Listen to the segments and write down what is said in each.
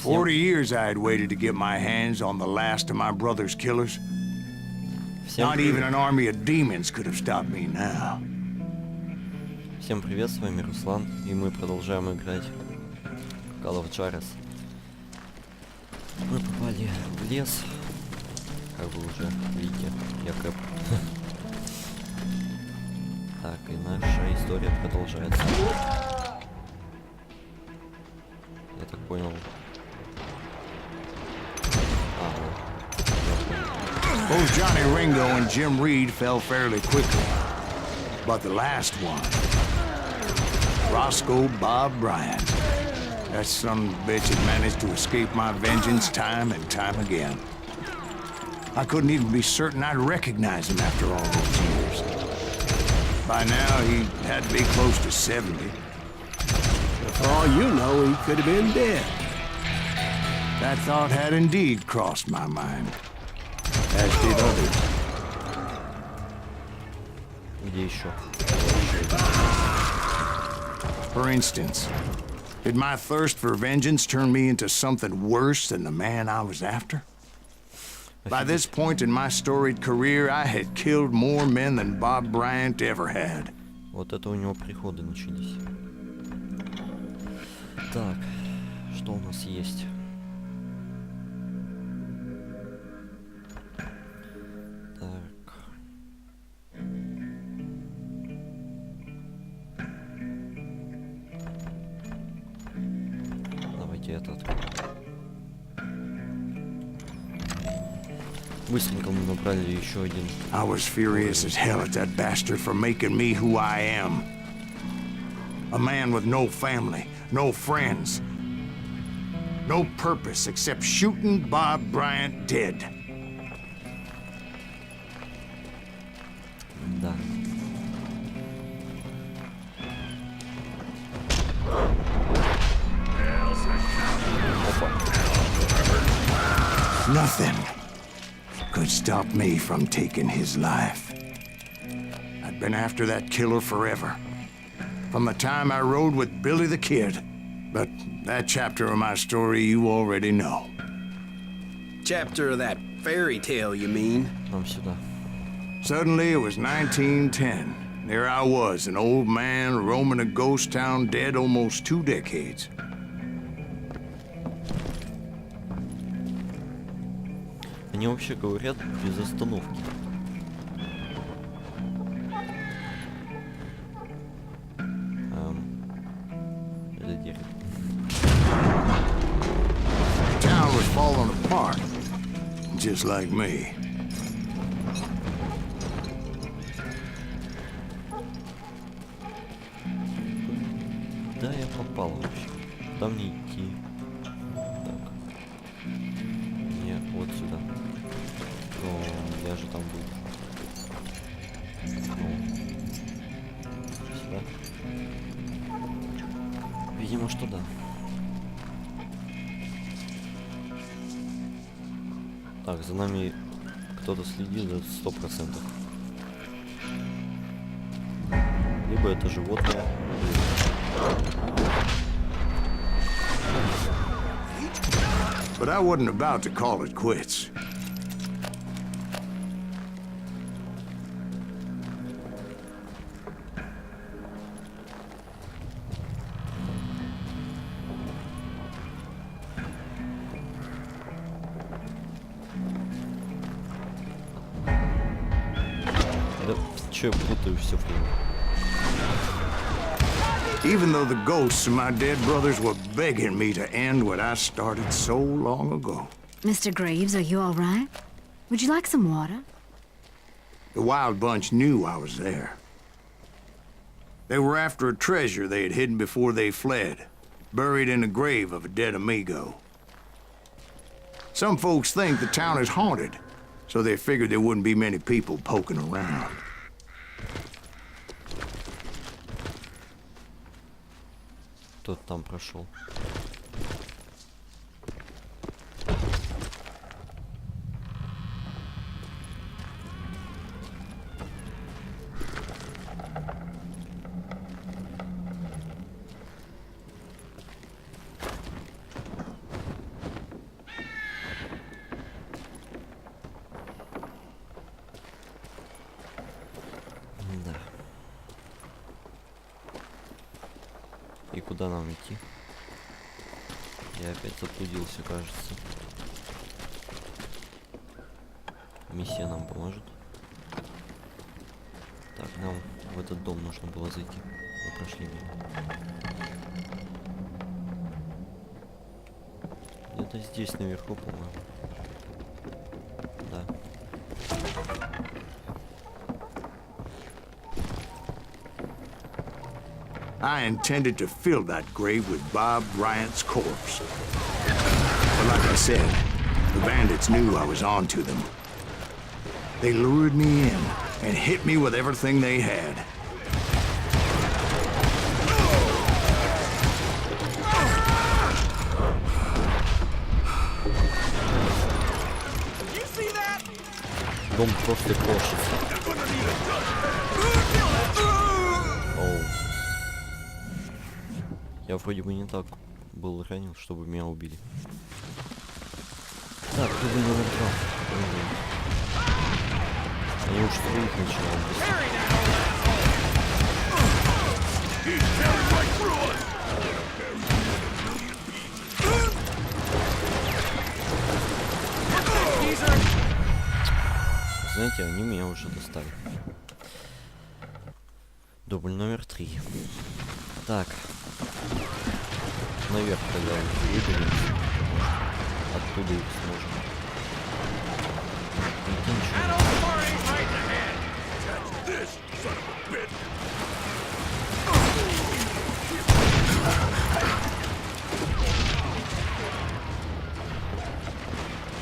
40 years I had waited to get my hands on the last of my brother's killers. Not even an army of demons could have stopped me now. Всем привет, с вами Руслан, и мы продолжаем играть в Call of Juarez. Мы попали в лес, как вы уже видите, я Кэп. Так, и наша история продолжается. Я так понял. Both Johnny Ringo and Jim Reed fell fairly quickly. But the last one, Roscoe Bob Bryant, that son of a bitch had managed to escape my vengeance time and time again. I couldn't even be certain I'd recognize him after all those years. By now, he had to be close to 70. For all you know, he could have been dead. That thought had indeed crossed my mind, as did others. Где еще? For instance, did my thirst for vengeance turn me into something worse than the man I was after? By this point in my storied career, I had killed more men than Bob Bryant ever had. Вот это у него приходы начались. Так, что у нас есть? Так. Давайте это откроем. Быстренько мы набрали еще один. I was furious as hell at that bastard for making me who I am. A man with no family, no friends, no purpose except shooting Bob Bryant dead. Да. Nothing could stop me from taking his life. I'd been after that killer forever, from the time I rode with Billy the Kid. But that chapter of my story you already know. Chapter of that fairy tale, you mean? Нам сюда. Suddenly it was 1910. There I was, an old man roaming a ghost town dead almost 2 decades. Они вообще говорят без остановки. Это дерево. Town was falling apart, just like me. Да, я попал вообще. Куда мне идти? Так. Не, вот сюда. Но я же там был. Ну. Сюда. Видимо, что да. Так, за нами кто-то следит, это 100%. Либо это животное. But I wasn't about to call it quits. Да, чё я путаю все время. Even though the ghosts of my dead brothers were begging me to end what I started so long ago. Mr. Graves, are you all right? Would you like some water? The Wild Bunch knew I was there. They were after a treasure they had hidden before they fled, buried in the grave of a dead amigo. Some folks think the town is haunted, so they figured there wouldn't be many people poking around. Кто там прошел? И куда нам идти? Я опять заблудился, кажется. Миссия нам поможет. Так, нам в этот дом нужно было зайти. Мы прошли мимо. Где-то здесь наверху, по-моему. Да. I intended to fill that grave with Bob Bryant's corpse. But like I said, the bandits knew I was on to them. They lured me in and hit me with everything they had. Дом просто крошится. Оу. Я вроде бы не так был ранен, чтобы меня убили. Так, кто бы не нажал. Они уж своих начинают быстрее. Знаете, они меня уже достали. Дубль номер 3. Так. Наверх тогда выберемся. Оттуда их сможем. Никто ничего не...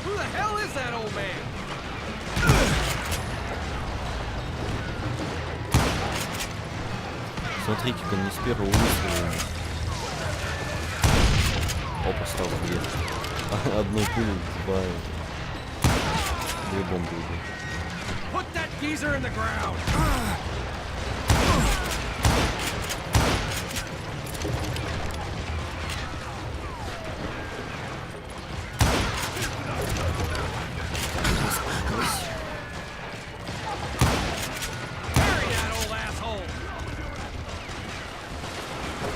Who the hell is that old man? Смотрите-ка, не с первого выстрела. Опа, стал где? Одной пулей две бомбы убил. Put that geezer in the ground.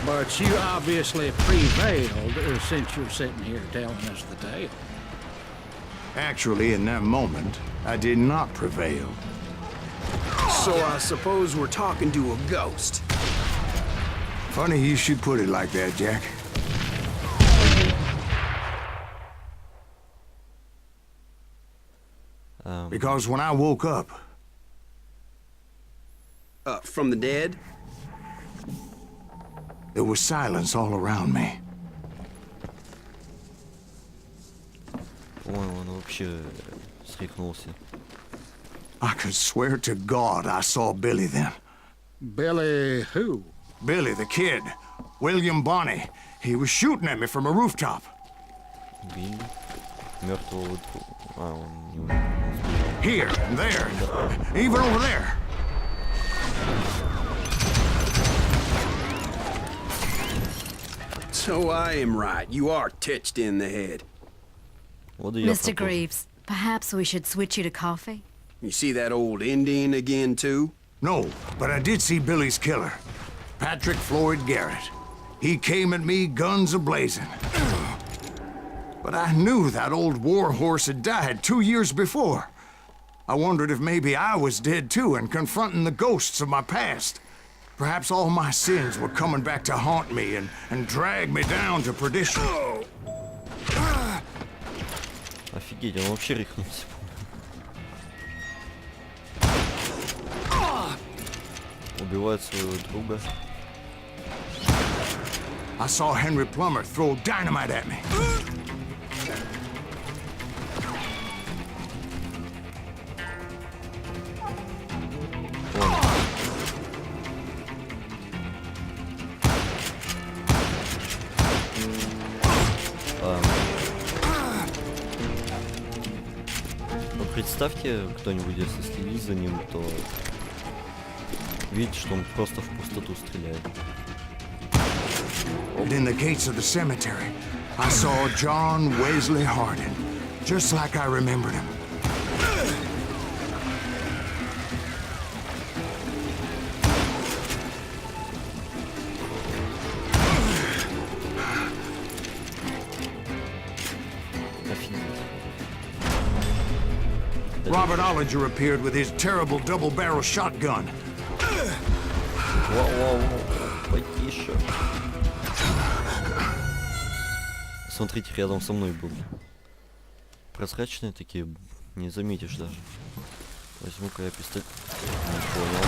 But you obviously prevailed since you're sitting here telling us the tale. Actually, in that moment, I did not prevail. So I suppose we're talking to a ghost. Funny you should put it like that, Jack. Because when I woke up... From the dead? There was silence all around me. По-моему, он вообще срехнулся. I could swear to God I saw Billy then. Billy who? Billy, the kid. William Bonney. He was shooting at me from a rooftop. Билли. Мертвого... он не успел. Here, and there. Even over there. So I am right. You are titched in the head. Вот и я Mr. пропал. Greaves, perhaps we should switch you to coffee? You see that old Indian again, too? No, but I did see Billy's killer. Patrick Floyd Garrett. He came at me guns a-blazing. But I knew that old war horse had died 2 years before. I wondered if maybe I was dead too and confronting the ghosts of my past. Perhaps all my sins were coming back to haunt me and drag me down to perdition. Офигеть, он вообще рехнулся. Убивает своего друга. I saw Henry Plummer throw dynamite at me. Ну, представьте, кто-нибудь, если следит за ним, то видит, что он просто в пустоту стреляет. And in the gates of the cemetery, I saw John Wesley Hardin, just like I remembered him. Robert Ollinger appeared with his terrible double-barrel shotgun. Воу, потише. Смотрите, рядом со мной был. Прозрачные такие, не заметишь даже. Возьму-ка я пистолет. Не понял.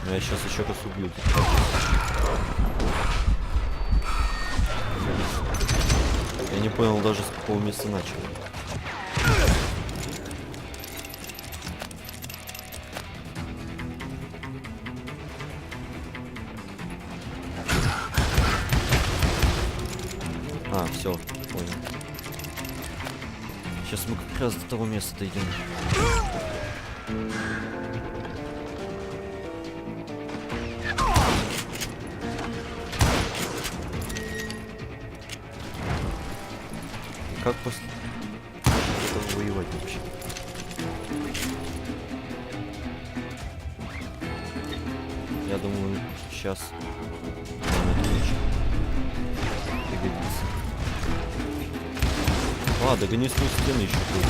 Но я сейчас еще раз убью. Я не понял даже, с какого места начал. А, все, понял. Сейчас мы как раз до того места дойдем. Как после этого воевать вообще? Я думаю, сейчас пригодится. А, догоню свою стену еще будет.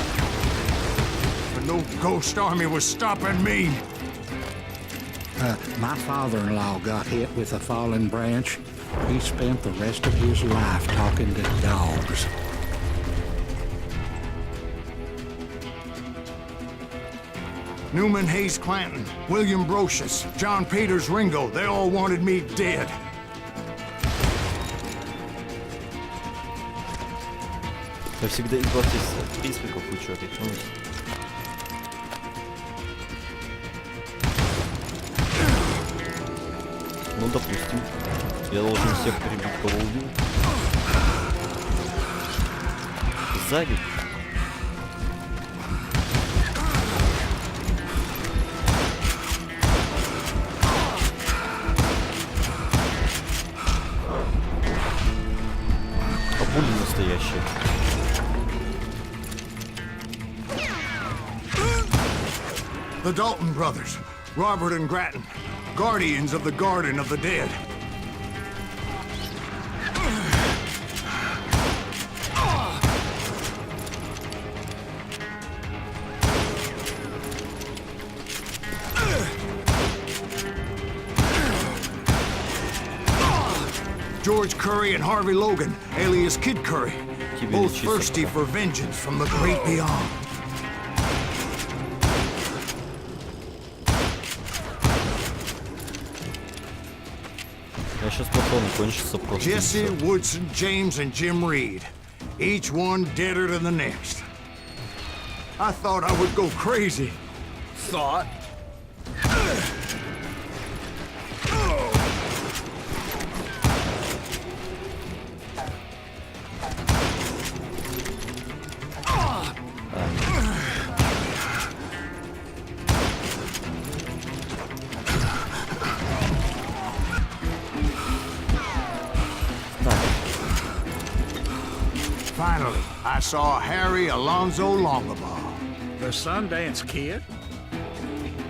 But no ghost army was stopping me. My father-in-law got hit with a fallen branch. He spent the rest of his life talking to dogs. Newman Hayes Clanton, William Brocious, John Peters Ringo, they all wanted me dead. Я всегда избавьтесь от признаков, вы что, рехнулись? Ну, допустим. Я должен всех перебить, кого убил. Сзади. А пули настоящие. The Dalton brothers, Robert and Grattan, guardians of the Garden of the Dead. George Curry and Harvey Logan, alias Kid Curry, both thirsty for vengeance from the great beyond. Я сейчас потом кончится просто. Jesse, Woodson, James, and Jim Reed, each one deader than the next. I thought I would go crazy. Thought? Finally, I saw Harry Alonzo Longabaugh, The Sundance Kid?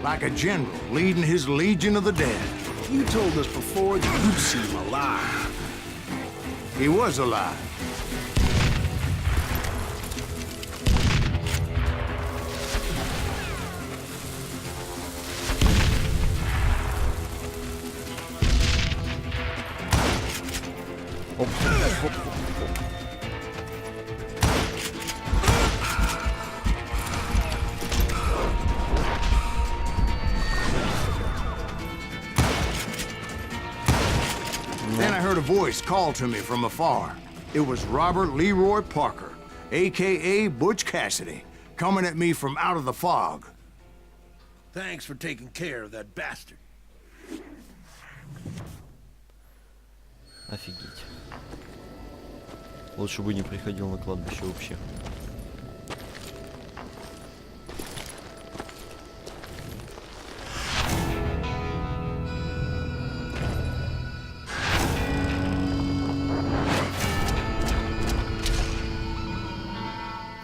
like a general leading his Legion of the Dead. You told us before that you seem alive. He was alive. Оп, оп, оп, оп. Then I heard a voice call to me from afar. It was Robert Leroy Parker, a.k.a. Butch Cassidy, coming at me from out of the fog. Thanks for taking care of that bastard. Офигеть. Лучше бы не приходил на кладбище вообще.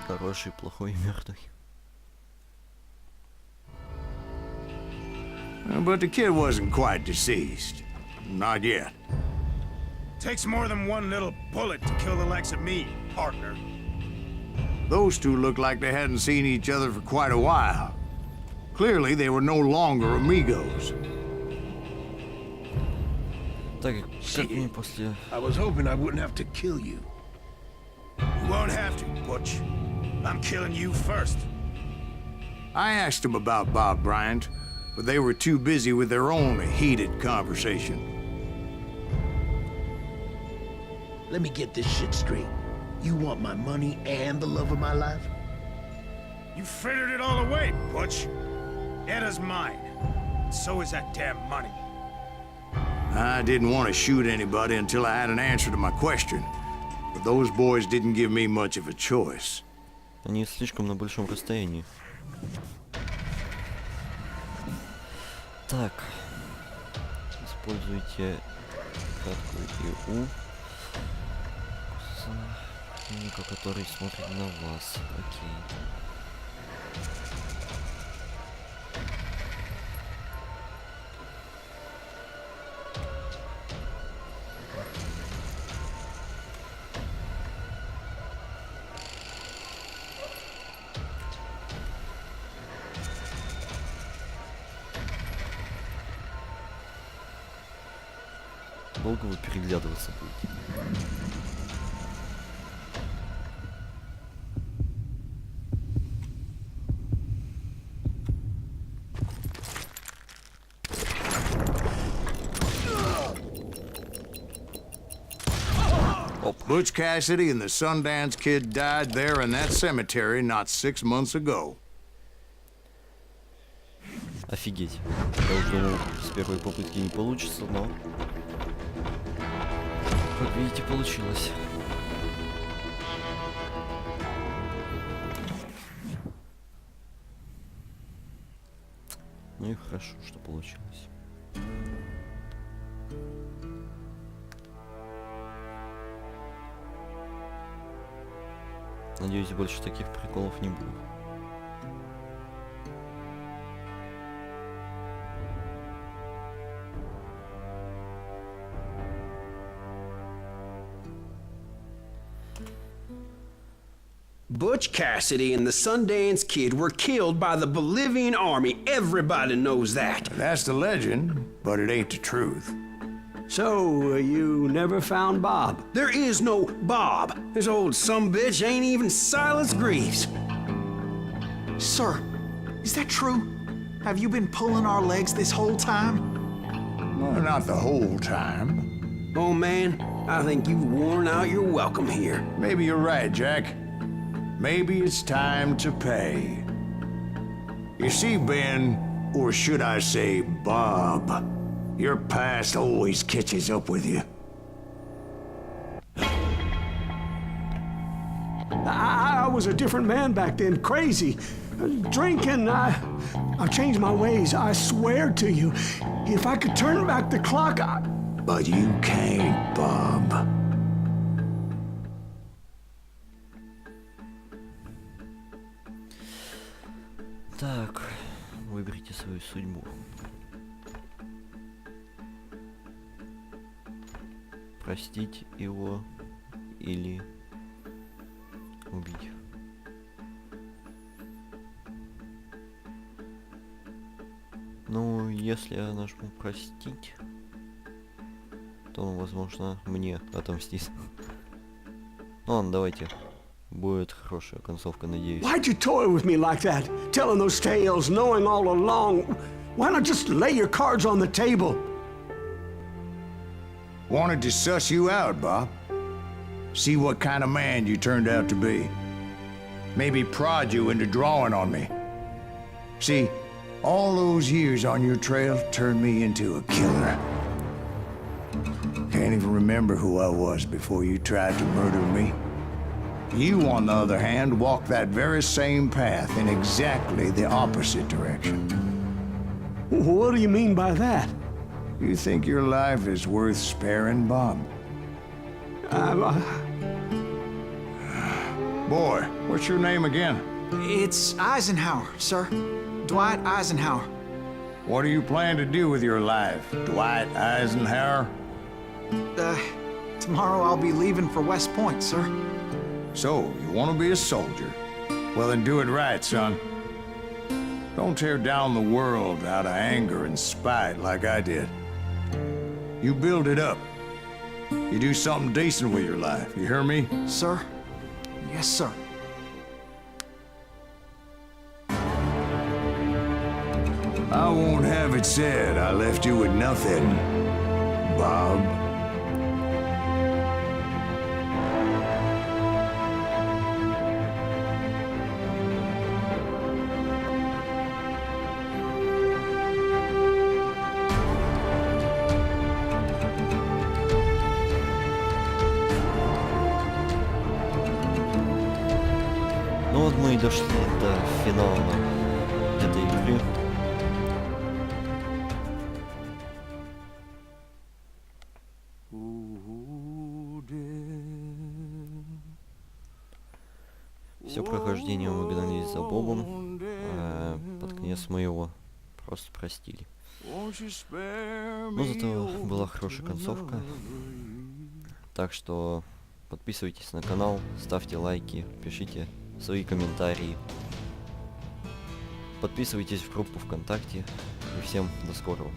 Хороший, плохой, мертвый. But the kid wasn't quite deceased. Not yet. Takes more than one little bullet to kill the likes of me, partner. Those two looked like they hadn't seen each other for quite a while. Clearly, they were no longer amigos. Так, как мне после... I was hoping I wouldn't have to kill you. You won't have to, Butch. I'm killing you first. I asked them about Bob Bryant, but they were too busy with their own heated conversation. Let me get this shit straight. You want my money and the love of my life? You frittered it all away, Butch. Etta's mine. So is that damn money. I didn't want to shoot anybody until I had an answer to my question. But those boys didn't give me much of a choice. Они слишком на большом расстоянии. Так. Используйте краткую ИУ. Противника, который смотрит на вас. Окей. Долго вы переглядываться будете? Butch Cassidy and the Sundance Kid died there in that cemetery not 6 months ago. Офигеть. Я уже думал, с первой попытки не получится, но... Как видите, получилось. Ну и хорошо, что получилось. Надеюсь, больше таких приколов не будет. Butch Cassidy and the Sundance Kid were killed by the Bolivian army. Everybody knows that. That's the legend, but it ain't the truth. So, you never found Bob? There is no Bob. This old sumbitch ain't even Silas Greaves. Sir, is that true? Have you been pulling our legs this whole time? Well, not the whole time. Oh man, I think you've worn out your welcome here. Maybe you're right, Jack. Maybe it's time to pay. You see, Ben, or should I say Bob, your past always catches up with you. I was a different man back then, crazy. Drinking, I've changed my ways, I swear to you. If I could turn back the clock, But you can't, Bob. Так, выберите свою судьбу. Простить его или убить. Ну, если я нажму простить, то он, возможно, мне отомстит. Ну ладно, давайте. Будет хорошая концовка, надеюсь. why'd you toy with me like that? Telling those tales, knowing all along. Why not just lay your cards on the table? Wanted to suss you out, Bob. See what kind of man you turned out to be. Maybe prod you into drawing on me. See, all those years on your trail turned me into a killer. Can't even remember who I was before you tried to murder me. You, on the other hand, walked that very same path in exactly the opposite direction. What do you mean by that? You think your life is worth sparing, Bob? Boy, what's your name again? It's Eisenhower, sir. Dwight Eisenhower. What do you plan to do with your life, Dwight Eisenhower? Tomorrow I'll be leaving for West Point, sir. So, you want to be a soldier? Well, then do it right, son. Don't tear down the world out of anger and spite like I did. You build it up. You do something decent with your life. You hear me? Sir? Yes, sir. I won't have it said I left you with nothing, Bob. Ну вот мы и дошли до финала этой игры. Все прохождение мы гнались за Бобом, а под конец мы его просто простили. Но зато была хорошая концовка. Так что подписывайтесь на канал, ставьте лайки, пишите свои комментарии. Подписывайтесь в группу ВКонтакте. И всем до скорого.